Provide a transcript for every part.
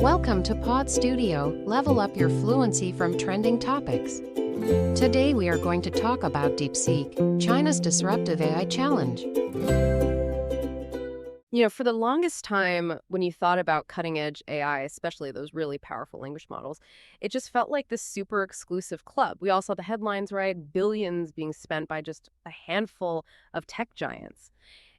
Welcome to Pod Studio, level up your fluency from trending topics. Today we are going to talk about DeepSeek, China's disruptive AI challenge. For the longest time, when you thought about cutting edge AI, especially those really powerful language models, it just felt like this super exclusive club. We all saw the headlines, right? Billions being spent by just a handful of tech giants.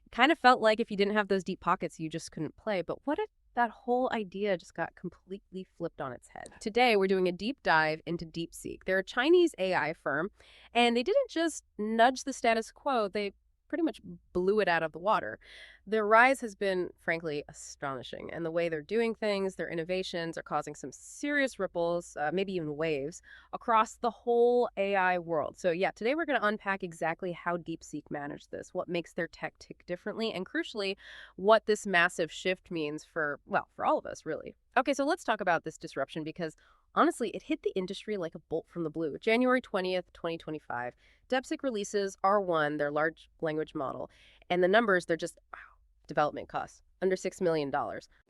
It kind of felt like if you didn't have those deep pockets, you just couldn't play. But what if that whole idea just got completely flipped on its head? Today, we're doing a deep dive into DeepSeek. They're a Chinese AI firm, and they didn't just nudge the status quo, they pretty much blew it out of the water. Their rise has been, frankly, astonishing. And the way they're doing things, their innovations are causing some serious ripples, maybe even waves, across the whole AI world. So yeah, today we're going to unpack exactly how DeepSeek managed this, what makes their tech tick differently, and crucially, what this massive shift means for all of us, really. Okay, so let's talk about this disruption because honestly, it hit the industry like a bolt from the blue. January 20th, 2025, DeepSeek releases R1, their large language model, and the numbers, they're just, wow, development costs, under $6 million.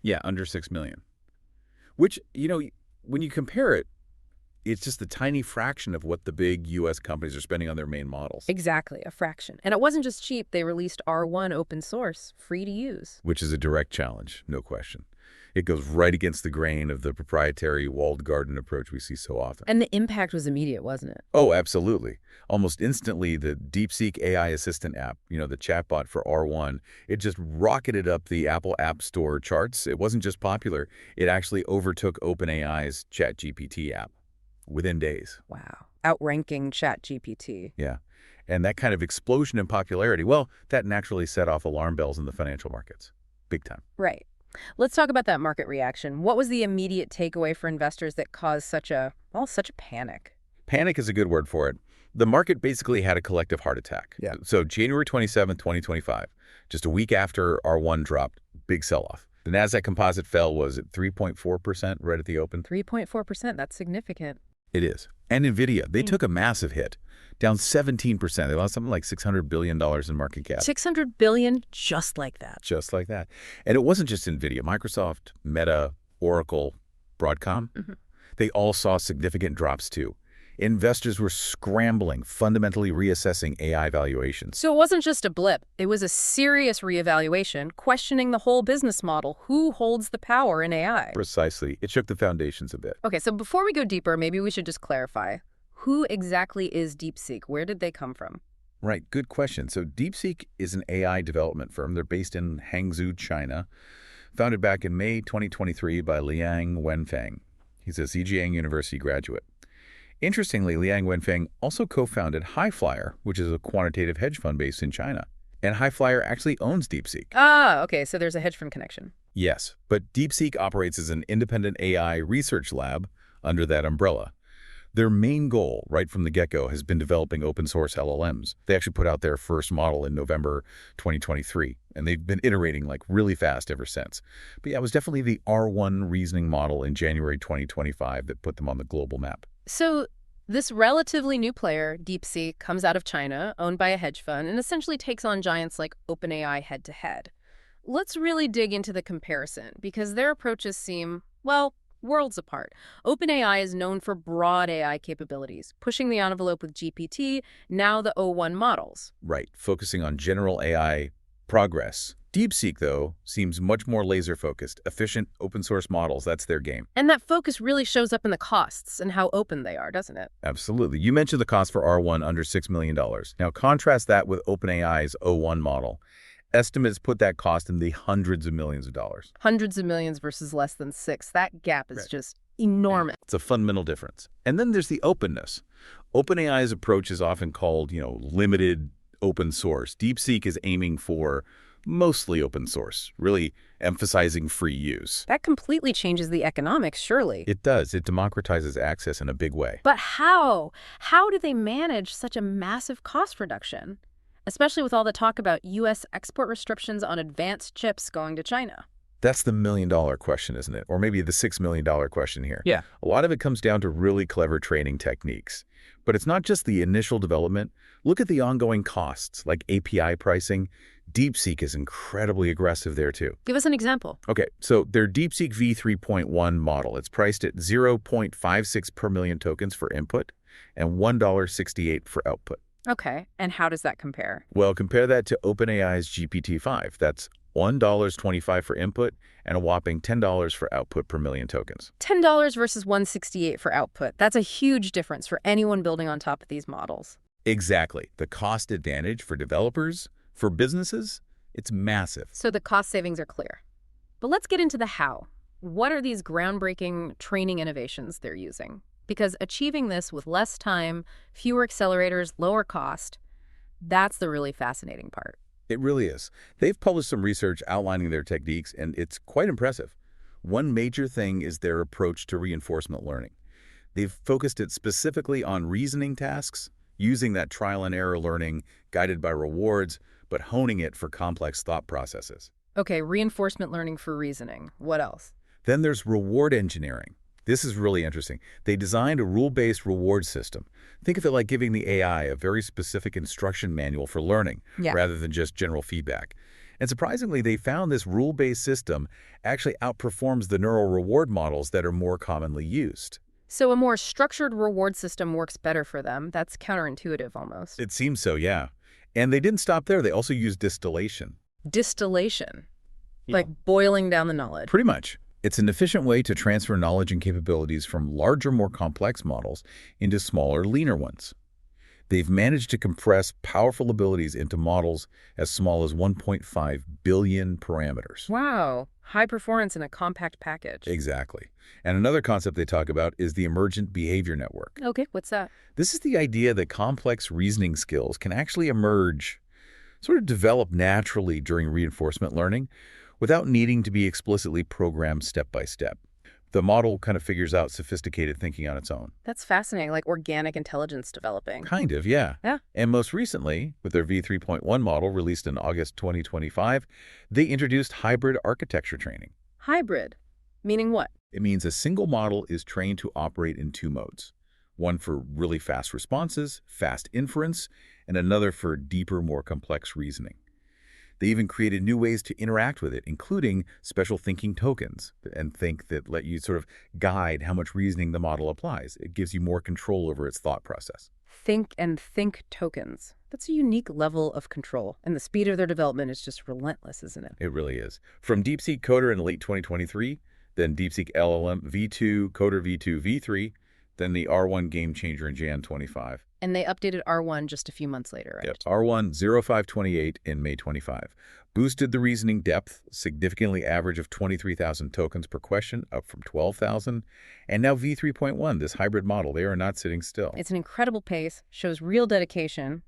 Yeah, under $6 million. Which, when you compare it, it's just a tiny fraction of what the big U.S. companies are spending on their main models. Exactly, a fraction. And it wasn't just cheap. They released R1 open source, free to use. Which is a direct challenge, no question. It goes right against the grain of the proprietary walled garden approach we see so often. And the impact was immediate, wasn't it? Oh, absolutely. Almost instantly, the DeepSeek AI Assistant app, the chatbot for R1, it just rocketed up the Apple App Store charts. It wasn't just popular. It actually overtook OpenAI's ChatGPT app within days. Wow. Outranking ChatGPT. Yeah. And that kind of explosion in popularity, well, that naturally set off alarm bells in the financial markets. Big time. Right. Let's talk about that market reaction. What was the immediate takeaway for investors that caused such a panic? Panic is a good word for it. The market basically had a collective heart attack. Yeah. So January 27, 2025, just a week after R1 dropped, big sell-off. The NASDAQ composite fell, was it 3.4% right at the open? 3.4%, that's significant. It is. And NVIDIA, they took a massive hit, down 17%. They lost something like $600 billion in market cap. $600 billion, just like that. Just like that. And it wasn't just NVIDIA. Microsoft, Meta, Oracle, Broadcom, they all saw significant drops too. Investors were scrambling, fundamentally reassessing AI valuations. So it wasn't just a blip. It was a serious reevaluation, questioning the whole business model. Who holds the power in AI? Precisely. It shook the foundations a bit. Okay, so before we go deeper, maybe we should just clarify. Who exactly is DeepSeek? Where did they come from? Right, good question. So DeepSeek is an AI development firm. They're based in Hangzhou, China, founded back in May 2023 by Liang Wenfeng. He's a Zhejiang University graduate. Interestingly, Liang Wenfeng also co-founded Highflyer, which is a quantitative hedge fund based in China. And Highflyer actually owns DeepSeek. Ah, okay, so there's a hedge fund connection. Yes, but DeepSeek operates as an independent AI research lab under that umbrella. Their main goal, right from the get-go, has been developing open-source LLMs. They actually put out their first model in November 2023, and they've been iterating really fast ever since. But yeah, it was definitely the R1 reasoning model in January 2025 that put them on the global map. So this relatively new player, DeepSeek, comes out of China, owned by a hedge fund, and essentially takes on giants like OpenAI head-to-head. Let's really dig into the comparison, because their approaches seem, worlds apart. OpenAI is known for broad AI capabilities, pushing the envelope with GPT, now the O1 models. Right, focusing on general AI progress. DeepSeek, though, seems much more laser-focused, efficient open-source models. That's their game. And that focus really shows up in the costs and how open they are, doesn't it? Absolutely. You mentioned the cost for R1 under $6 million. Now, contrast that with OpenAI's O1 model. Estimates put that cost in the hundreds of millions of dollars. Hundreds of millions versus less than six. That gap is just enormous. It's a fundamental difference. And then there's the openness. OpenAI's approach is often called, limited open source. DeepSeek is aiming for mostly open source, really emphasizing free use. That completely changes the economics, surely. It does. It democratizes access in a big way. But how? How do they manage such a massive cost reduction? Especially with all the talk about U.S. export restrictions on advanced chips going to China. That's the million-dollar question, isn't it? Or maybe the $6 million question here. Yeah. A lot of it comes down to really clever training techniques. But it's not just the initial development. Look at the ongoing costs, like API pricing. DeepSeek is incredibly aggressive there, too. Give us an example. Okay, so their DeepSeek v3.1 model, it's priced at 0.56 per million tokens for input and $1.68 for output. Okay, and how does that compare? Well, compare that to OpenAI's GPT-5. That's $1.25 for input and a whopping $10 for output per million tokens. $10 versus $1.68 for output. That's a huge difference for anyone building on top of these models. Exactly. The cost advantage for developers, for businesses, it's massive. So the cost savings are clear. But let's get into the how. What are these groundbreaking training innovations they're using? Because achieving this with less time, fewer accelerators, lower cost, that's the really fascinating part. It really is. They've published some research outlining their techniques, and it's quite impressive. One major thing is their approach to reinforcement learning. They've focused it specifically on reasoning tasks, using that trial and error learning guided by rewards, but honing it for complex thought processes. Okay, reinforcement learning for reasoning. What else? Then there's reward engineering. This is really interesting. They designed a rule-based reward system. Think of it like giving the AI a very specific instruction manual for learning, rather than just general feedback. And surprisingly, they found this rule-based system actually outperforms the neural reward models that are more commonly used. So a more structured reward system works better for them. That's counterintuitive almost. It seems so, yeah. And they didn't stop there. They also used distillation. Distillation? Like boiling down the knowledge? Pretty much. It's an efficient way to transfer knowledge and capabilities from larger, more complex models into smaller, leaner ones. They've managed to compress powerful abilities into models as small as 1.5 billion parameters. Wow. High performance in a compact package. Exactly. And another concept they talk about is the emergent behavior network. Okay, what's that? This is the idea that complex reasoning skills can actually emerge, sort of develop naturally during reinforcement learning, without needing to be explicitly programmed step by step. The model kind of figures out sophisticated thinking on its own. That's fascinating, like organic intelligence developing. Kind of, yeah. Yeah. And most recently, with their v3.1 model released in August 2025, they introduced hybrid architecture training. Hybrid? Meaning what? It means a single model is trained to operate in two modes. One for really fast responses, fast inference, and another for deeper, more complex reasoning. They even created new ways to interact with it, including special thinking tokens and think that let you sort of guide how much reasoning the model applies. It gives you more control over its thought process. Think tokens. That's a unique level of control, and the speed of their development is just relentless, isn't it? It really is. From DeepSeek Coder in late 2023, then DeepSeek LLM V2, Coder V2, V3, then the R1 Game Changer in Jan 25. And they updated R1 just a few months later, right? Yep. R1 0528 in May 25. Boosted the reasoning depth, significantly average of 23,000 tokens per question, up from 12,000. And now V3.1, this hybrid model, they are not sitting still. It's an incredible pace, shows real dedication.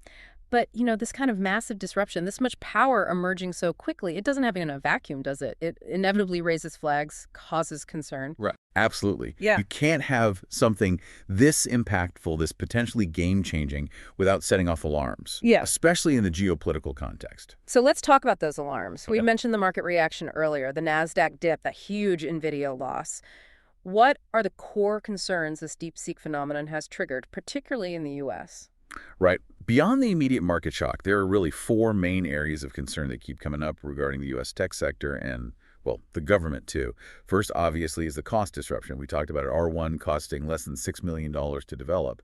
But, this kind of massive disruption, this much power emerging so quickly, it doesn't happen in a vacuum, does it? It inevitably raises flags, causes concern. Right. Absolutely. Yeah. You can't have something this impactful, this potentially game-changing, without setting off alarms. Yeah. Especially in the geopolitical context. So let's talk about those alarms. We Okay. mentioned the market reaction earlier, the NASDAQ dip, that huge NVIDIA loss. What are the core concerns this DeepSeek phenomenon has triggered, particularly in the U.S.? Right. Beyond the immediate market shock, there are really four main areas of concern that keep coming up regarding the U.S. tech sector and, well, the government, too. First, obviously, is the cost disruption. We talked about it, R1 costing less than $6 million to develop.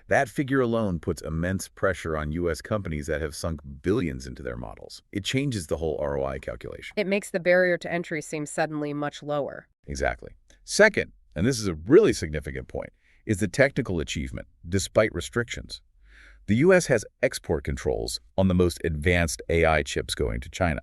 That figure alone puts immense pressure on U.S. companies that have sunk billions into their models. It changes the whole ROI calculation. It makes the barrier to entry seem suddenly much lower. Exactly. Second, and this is a really significant point, is the technical achievement, despite restrictions. The U.S. has export controls on the most advanced AI chips going to China.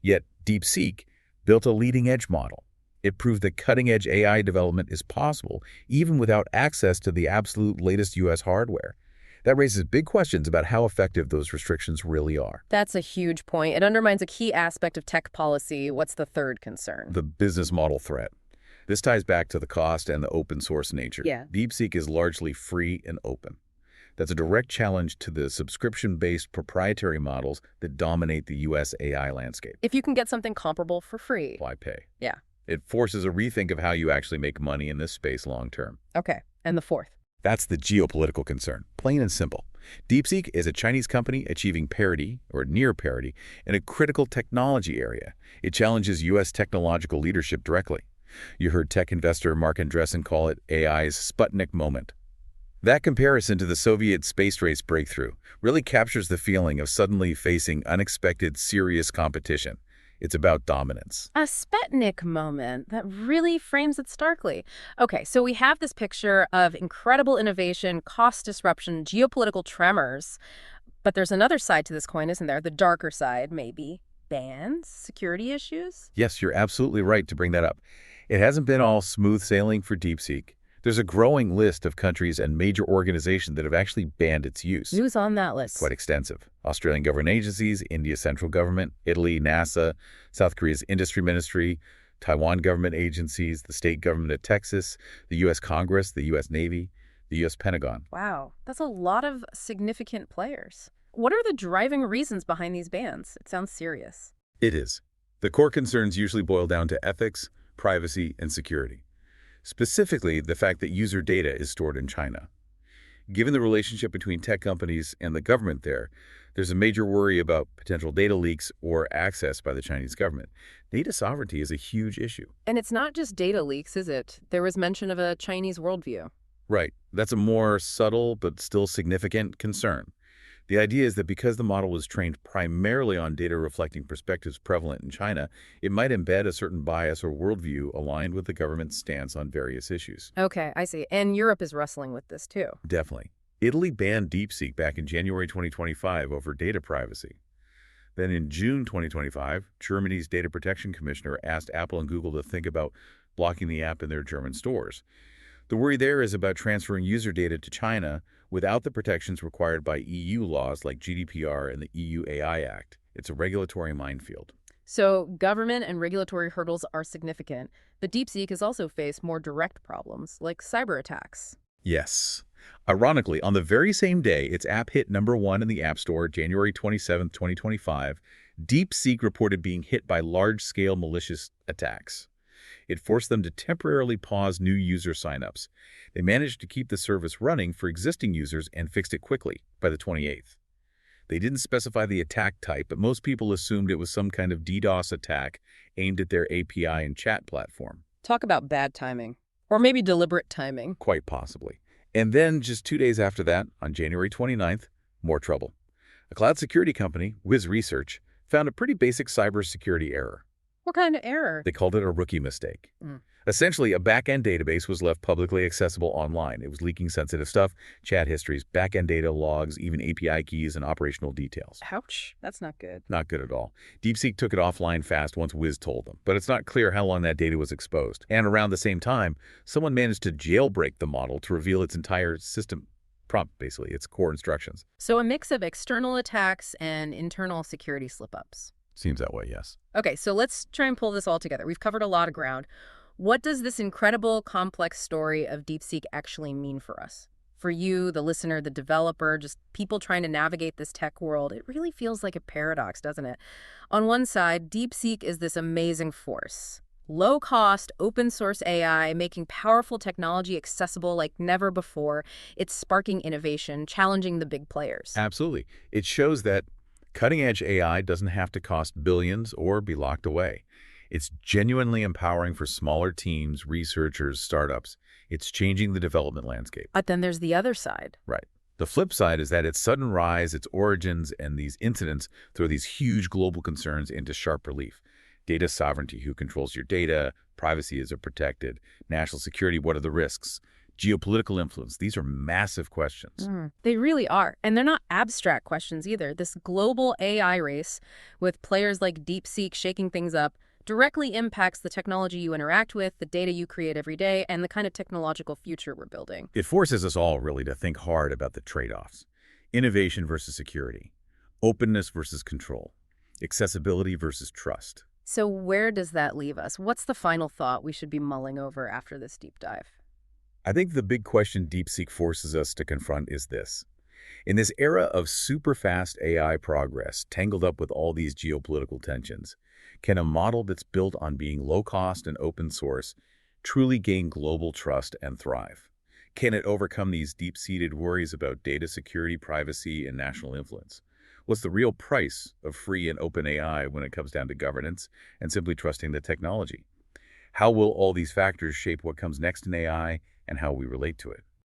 Yet DeepSeek built a leading-edge model. It proved that cutting-edge AI development is possible, even without access to the absolute latest U.S. hardware. That raises big questions about how effective those restrictions really are. That's a huge point. It undermines a key aspect of tech policy. What's the third concern? The business model threat. This ties back to the cost and the open source nature. Yeah. DeepSeek is largely free and open. That's a direct challenge to the subscription-based proprietary models that dominate the U.S. AI landscape. If you can get something comparable for free. Why pay? Yeah. It forces a rethink of how you actually make money in this space long term. Okay. And the fourth? That's the geopolitical concern, plain and simple. DeepSeek is a Chinese company achieving parity, or near parity, in a critical technology area. It challenges U.S. technological leadership directly. You heard tech investor Mark Andreessen call it AI's Sputnik moment. That comparison to the Soviet space race breakthrough really captures the feeling of suddenly facing unexpected, serious competition. It's about dominance. A Sputnik moment. That really frames it starkly. Okay, so we have this picture of incredible innovation, cost disruption, geopolitical tremors. But there's another side to this coin, isn't there? The darker side, maybe. Bans? Security issues? Yes, you're absolutely right to bring that up. It hasn't been all smooth sailing for DeepSeek. There's a growing list of countries and major organizations that have actually banned its use. Who's on that list? Quite extensive. Australian government agencies, India's central government, Italy, NASA, South Korea's industry ministry, Taiwan government agencies, the state government of Texas, the U.S. Congress, the U.S. Navy, the U.S. Pentagon. Wow, that's a lot of significant players. What are the driving reasons behind these bans? It sounds serious. It is. The core concerns usually boil down to ethics, privacy, and security. Specifically, the fact that user data is stored in China. Given the relationship between tech companies and the government there's a major worry about potential data leaks or access by the Chinese government. Data sovereignty is a huge issue. And it's not just data leaks, is it? There was mention of a Chinese worldview. Right. That's a more subtle but still significant concern. The idea is that because the model was trained primarily on data reflecting perspectives prevalent in China, it might embed a certain bias or worldview aligned with the government's stance on various issues. Okay, I see. And Europe is wrestling with this too. Definitely. Italy banned DeepSeek back in January 2025 over data privacy. Then in June 2025, Germany's data protection commissioner asked Apple and Google to think about blocking the app in their German stores. The worry there is about transferring user data to China without the protections required by EU laws like GDPR and the EU AI Act. It's a regulatory minefield. So government and regulatory hurdles are significant, but DeepSeek has also faced more direct problems, like cyber attacks. Yes. Ironically, on the very same day its app hit #1 in the App Store, January 27, 2025, DeepSeek reported being hit by large-scale malicious attacks. It forced them to temporarily pause new user signups. They managed to keep the service running for existing users and fixed it quickly by the 28th. They didn't specify the attack type, but most people assumed it was some kind of DDoS attack aimed at their API and chat platform. Talk about bad timing. Or maybe deliberate timing. Quite possibly. And then, just 2 days after that, on January 29th, more trouble. A cloud security company, Wiz Research, found a pretty basic cybersecurity error. What kind of error? They called it a rookie mistake. Essentially, a back-end database was left publicly accessible online. It was leaking sensitive stuff, chat histories, back-end data logs, even API keys and operational details. Ouch. That's not good. Not good at all. DeepSeek took it offline fast once Wiz told them, but it's not clear how long that data was exposed. And around the same time, someone managed to jailbreak the model to reveal its entire system prompt, basically, its core instructions. So a mix of external attacks and internal security slip-ups. Seems that way, yes. Okay, so let's try and pull this all together. We've covered a lot of ground. What does this incredible, complex story of DeepSeek actually mean for us? For you, the listener, the developer, just people trying to navigate this tech world, it really feels like a paradox, doesn't it? On one side, DeepSeek is this amazing force. Low-cost, open-source AI, making powerful technology accessible like never before. It's sparking innovation, challenging the big players. Absolutely. It shows that cutting-edge AI doesn't have to cost billions or be locked away. It's genuinely empowering for smaller teams, researchers, startups. It's changing the development landscape. But then there's the other side. Right. The flip side is that its sudden rise, its origins, and these incidents throw these huge global concerns into sharp relief. Data sovereignty, who controls your data, privacy, is it protected, national security, what are the risks, geopolitical influence. These are massive questions. They really are. And they're not abstract questions either. This global AI race with players like DeepSeek shaking things up directly impacts the technology you interact with, the data you create every day, and the kind of technological future we're building. It forces us all really to think hard about the trade-offs. Innovation versus security, openness versus control, accessibility versus trust. So where does that leave us? What's the final thought we should be mulling over after this deep dive? I think the big question DeepSeek forces us to confront is this. In this era of super-fast AI progress, tangled up with all these geopolitical tensions, can a model that's built on being low-cost and open source truly gain global trust and thrive? Can it overcome these deep-seated worries about data security, privacy, and national influence? What's the real price of free and open AI when it comes down to governance and simply trusting the technology? How will all these factors shape what comes next in AI and how we relate to it?